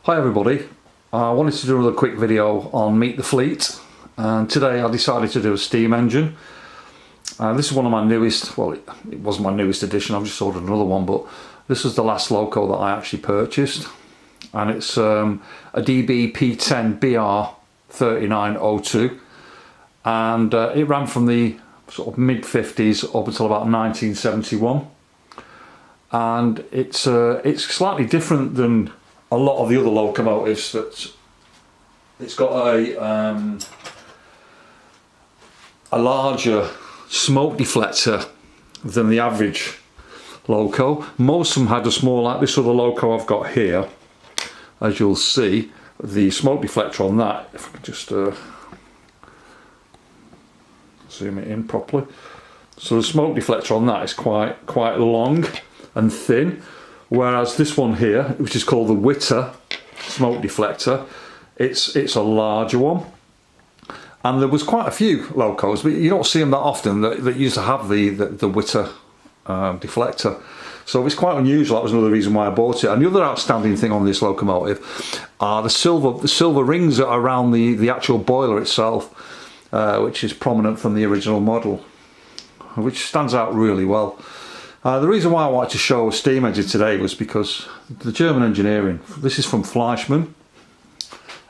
Hi everybody, I wanted to do another quick video on Meet the Fleet, and today I decided to do a steam engine. This is one of my newest, well it wasn't my newest edition, I've just ordered another one, but this is the last Loco that I actually purchased, and it's a DB P10 BR 3902, and it ran from the sort of mid 50s up until about 1971, and it's slightly different than a lot of the other locomotives. That it's got a larger smoke deflector than the average Loco. Most of them had a small, like this other Loco I've got here, as you'll see, the smoke deflector on that, if I can just zoom it in properly. So the smoke deflector on that is quite long and thin, whereas this one here, which is called the Witter smoke deflector, it's a larger one. And there was quite a few Locos, but you don't see them that often that used to have the Witter deflector. So it's quite unusual. That was another reason why I bought it. And the other outstanding thing on this locomotive are the silver rings that are around the actual boiler itself, which is prominent from the original model, which stands out really well. The reason why I wanted to show a steam engine today was because the German engineering, this is from Fleischmann,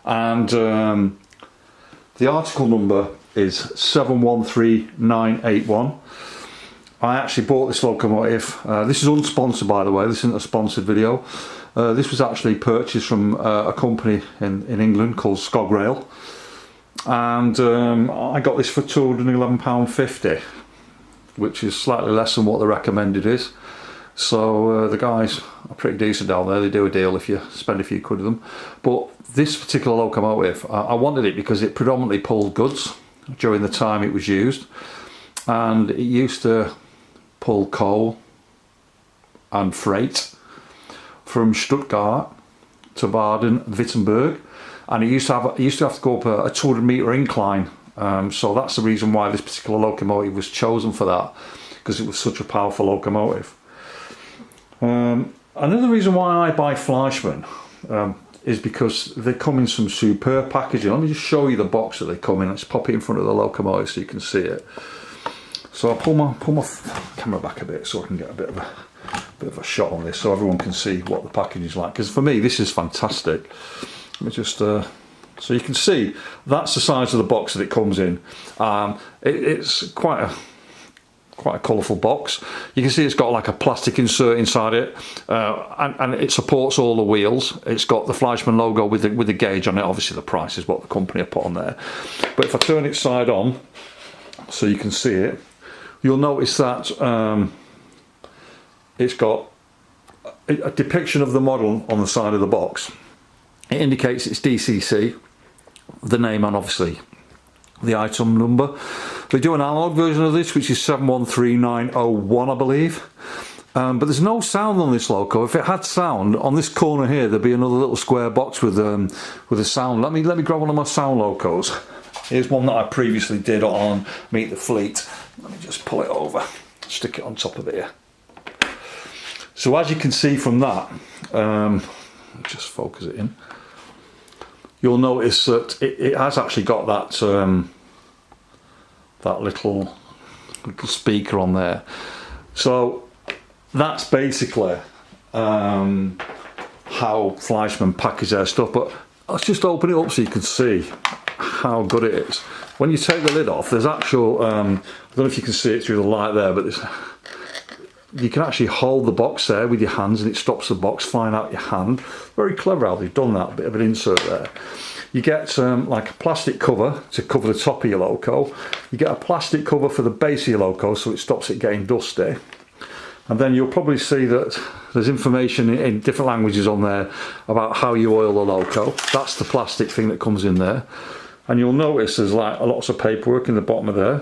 and the article number is 713981. I actually bought this locomotive. This is unsponsored, by the way, this isn't a sponsored video. This was actually purchased from a company in England called Scograil, and I got this for £211.50. which is slightly less than what the recommended is. So the guys are pretty decent down there. They do a deal if you spend a few quid with them. But this particular locomotive, I wanted it because it predominantly pulled goods during the time it was used, and it used to pull coal and freight from Stuttgart to Baden, Wittenberg, and it used to have to go up a 200-metre incline. So that's the reason why this particular locomotive was chosen for that, because it was such a powerful locomotive. Another reason why I buy Fleischmann is because they come in some superb packaging. Let me just show you the box that they come in. Let's pop it in front of the locomotive so you can see it. So I'll pull my camera back a bit so I can get a bit of a shot on this, so everyone can see what the packaging is like. Because for me, this is fantastic. Let me just. So you can see that's the size of the box that it comes in. It's quite a colourful box. You can see it's got like a plastic insert inside it, and it supports all the wheels. It's got the Fleischmann logo with the gauge on it. Obviously the price is what the company have put on there. But if I turn it side on so you can see it, you'll notice that it's got a depiction of the model on the side of the box. It indicates it's DCC, the name, and obviously the item number. They do an analog version of this, which is 713901, I believe. But there's no sound on this Loco. If it had sound, on this corner here, there'd be another little square box with a sound. Let me grab one of my sound Locos. Here's one that I previously did on Meet the Fleet. Let me just pull it over, stick it on top of here. So as you can see from that, just focus it in. You'll notice that it has actually got that that little speaker on there. So that's basically how Fleischmann package their stuff. But let's just open it up so you can see how good it is. When you take the lid off, there's actual, I don't know if you can see it through the light there, but you can actually hold the box there with your hands, and it stops the box flying out your hand. Very clever how they've done that, a bit of an insert there. You get like a plastic cover to cover the top of your Loco. You get a plastic cover for the base of your Loco so it stops it getting dusty. And then you'll probably see that there's information in different languages on there about how you oil the Loco. That's the plastic thing that comes in there. And you'll notice there's like lots of paperwork in the bottom of there.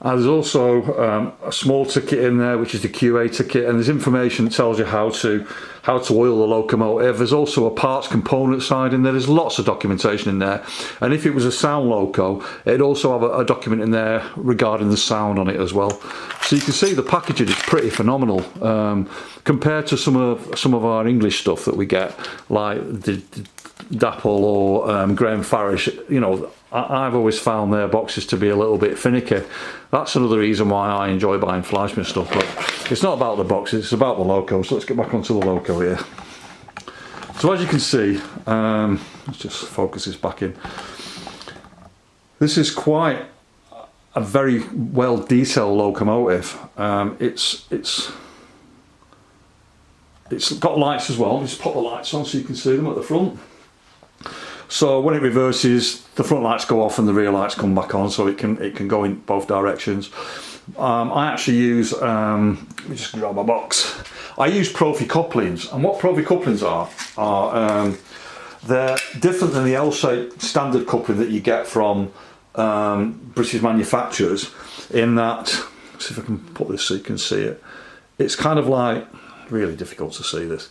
There's also a small ticket in there, which is the QA ticket, and there's information that tells you how to oil the locomotive. There's also a parts component side in there. There's lots of documentation in there, and if it was a sound Loco, it'd also have a document in there regarding the sound on it as well. So you can see the packaging is pretty phenomenal compared to some of our English stuff that we get, like the Dapple or Graham Farish. You know, I've always found their boxes to be a little bit finicky. That's another reason why I enjoy buying Fleischmann stuff. But it's not about the boxes, it's about the Loco. So let's get back onto the Loco here. So as you can see, let's just focus this back in. This is quite a very well detailed locomotive. It's got lights as well. Just put the lights on so you can see them at the front. So when it reverses, the front lights go off and the rear lights come back on, so it can go in both directions. I actually use, let me just grab my box. I use Profi couplings, and what Profi couplings are they're different than the L-shaped standard coupling that you get from British manufacturers, in that, let's see if I can put this so you can see it. It's kind of like, really difficult to see this.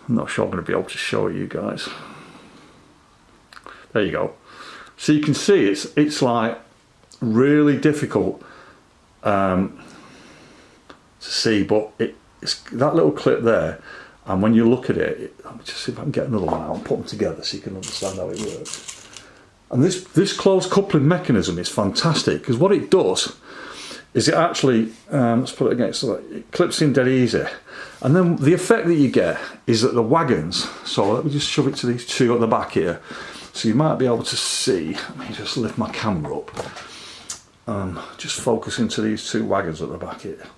I'm not sure I'm going to be able to show you guys. There you go. So you can see it's like really difficult to see, but it's that little clip there, and when you look at it, let me just see if I can get another one out and put them together so you can understand how it works. And this closed coupling mechanism is fantastic, because what it does is it actually, let's put it against, so it clips in dead easy, and then the effect that you get is that the wagons, so let me just shove it to these two at the back here, so you might be able to see. Let me just lift my camera up and just focus into these two wagons at the back here.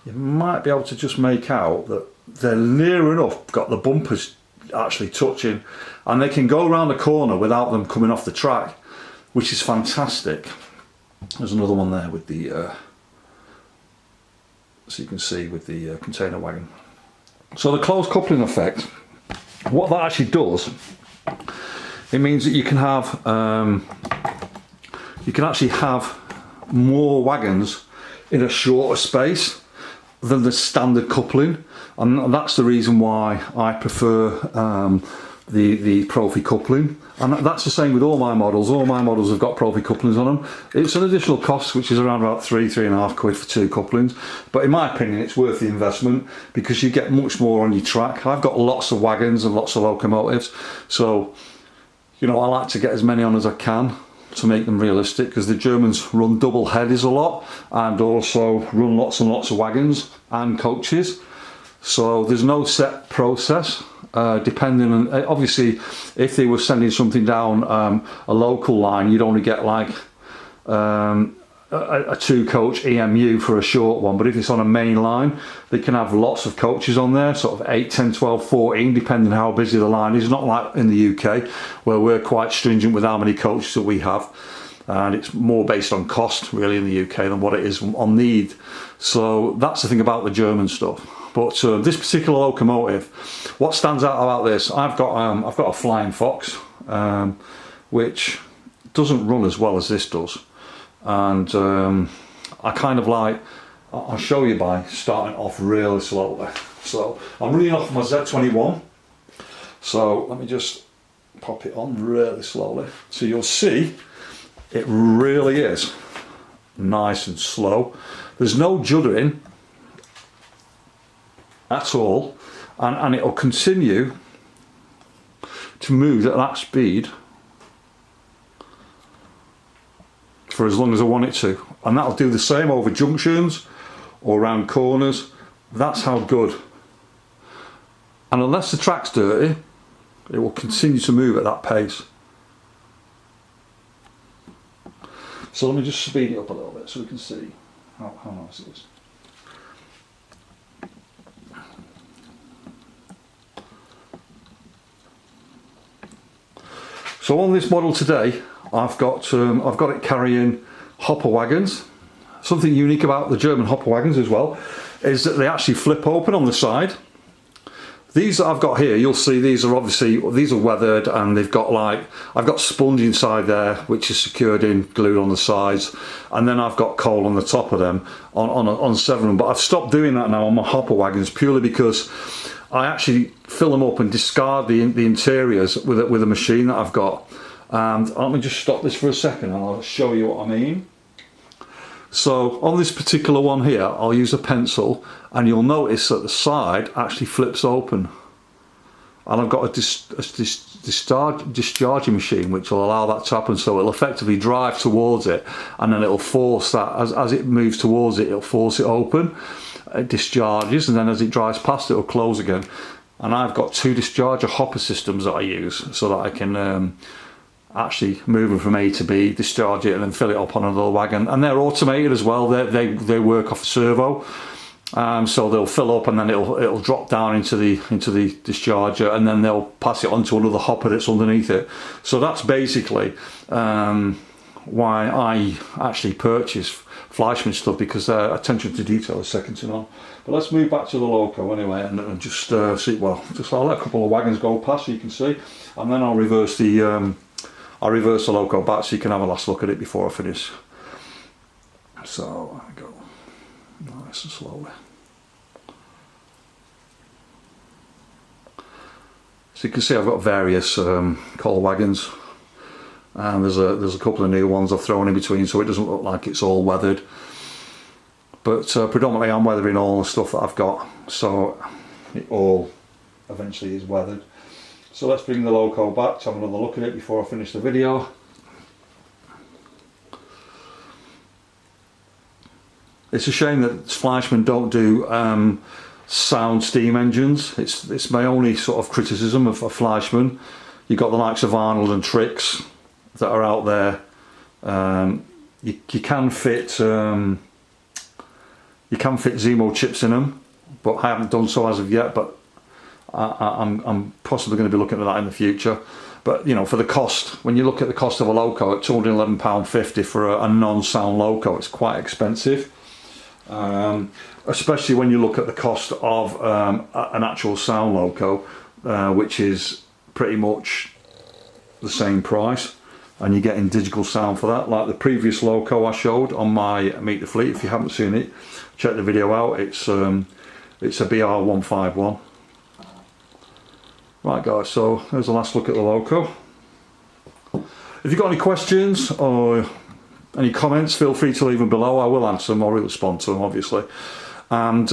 You might be able to just make out that they're near enough got the bumpers actually touching, and they can go around the corner without them coming off the track, which is fantastic. There's another one there with the so you can see with the container wagon. So the closed coupling effect, what that actually does, it means that you can have you can actually have more wagons in a shorter space than the standard coupling, and that's the reason why I prefer the Profi coupling. And that's the same with all my models. All my models have got Profi couplings on them. It's an additional cost, which is around about £3.5 for two couplings, but in my opinion it's worth the investment, because you get much more on your track. I've got lots of wagons and lots of locomotives, so you know, I like to get as many on as I can to make them realistic, because the Germans run double headers a lot and also run lots and lots of wagons and coaches. So there's no set process, depending on, obviously if they were sending something down a local line, you'd only get like a two coach EMU for a short one, but if it's on a main line, they can have lots of coaches on there, sort of 8, 10, 12, 14, depending on how busy the line is. Not like in the UK, where we're quite stringent with how many coaches that we have, and it's more based on cost really in the UK than what it is on need. So that's the thing about the German stuff. But this particular locomotive, what stands out about this, I've got a Flying Fox, which doesn't run as well as this does. And I kind of like, I'll show you by starting off really slowly. So I'm running off my Z21, so let me just pop it on really slowly, so you'll see it really is nice and slow. There's no juddering at all, and it'll continue to move at that speed for as long as I want it to, and that'll do the same over junctions or around corners. That's how good. And unless the track's dirty, it will continue to move at that pace. So let me just speed it up a little bit so we can see how nice it is. So on this model today, I've got it carrying hopper wagons. Something unique about the German hopper wagons as well is that they actually flip open on the side. These that I've got here, you'll see these are obviously, these are weathered, and they've got like, I've got sponge inside there which is secured in, glued on the sides, and then I've got coal on the top of them on 7 of them. But I've stopped doing that now on my hopper wagons, purely because I actually fill them up and discard the interiors with a machine that I've got. And let me just stop this for a second and I'll show you what I mean. So on this particular one here, I'll use a pencil, and you'll notice that the side actually flips open. And I've got a discharging machine which will allow that to happen, so it'll effectively drive towards it, and then it'll force that, as it moves towards it, it'll force it open, it discharges, and then as it drives past it, it'll close again. And I've got 2 discharger hopper systems that I use so that I can actually move them from A to B, discharge it, and then fill it up on another wagon. And they're automated as well. They work off a servo, so they'll fill up, and then it'll drop down into the discharger, and then they'll pass it on to another hopper that's underneath it. So that's basically why I actually purchase Fleischmann stuff, because their attention to detail is second to none. But let's move back to the Loco anyway, and just see. Well, I'll let a couple of wagons go past so you can see, and then I'll reverse the Loco back so you can have a last look at it before I finish. So there we go, nice and slowly. So you can see I've got various coal wagons, and there's a couple of new ones I've thrown in between, so it doesn't look like it's all weathered. But predominantly I'm weathering all the stuff that I've got, so it all eventually is weathered. So let's bring the Loco back to have another look at it before I finish the video. It's a shame that Fleischmann don't do sound steam engines. It's my only sort of criticism of Fleischmann. You've got the likes of Arnold and Trix that are out there. You can fit Zemo chips in them, but I haven't done so as of yet. But I'm possibly going to be looking at that in the future. But you know, for the cost, when you look at the cost of a Loco at £211.50 for a non-sound Loco, it's quite expensive. Especially when you look at the cost of an actual sound Loco, which is pretty much the same price, and you're getting digital sound for that. Like the previous Loco I showed on my Meet the Fleet, if you haven't seen it, check the video out. It's a BR151. Right guys, so there's a last look at the Loco. If you've got any questions or any comments, feel free to leave them below. I will answer them, or respond to them obviously. And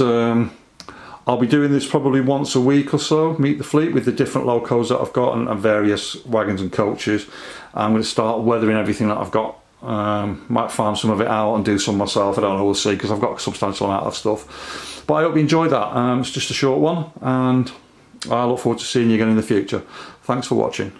I'll be doing this probably once a week or so, Meet the Fleet, with the different Locos that I've got, and various wagons and coaches. I'm going to start weathering everything that I've got. Might farm some of it out and do some myself, I don't know, we'll see, because I've got a substantial amount of stuff. But I hope you enjoyed that. It's just a short one, and I look forward to seeing you again in the future. Thanks for watching.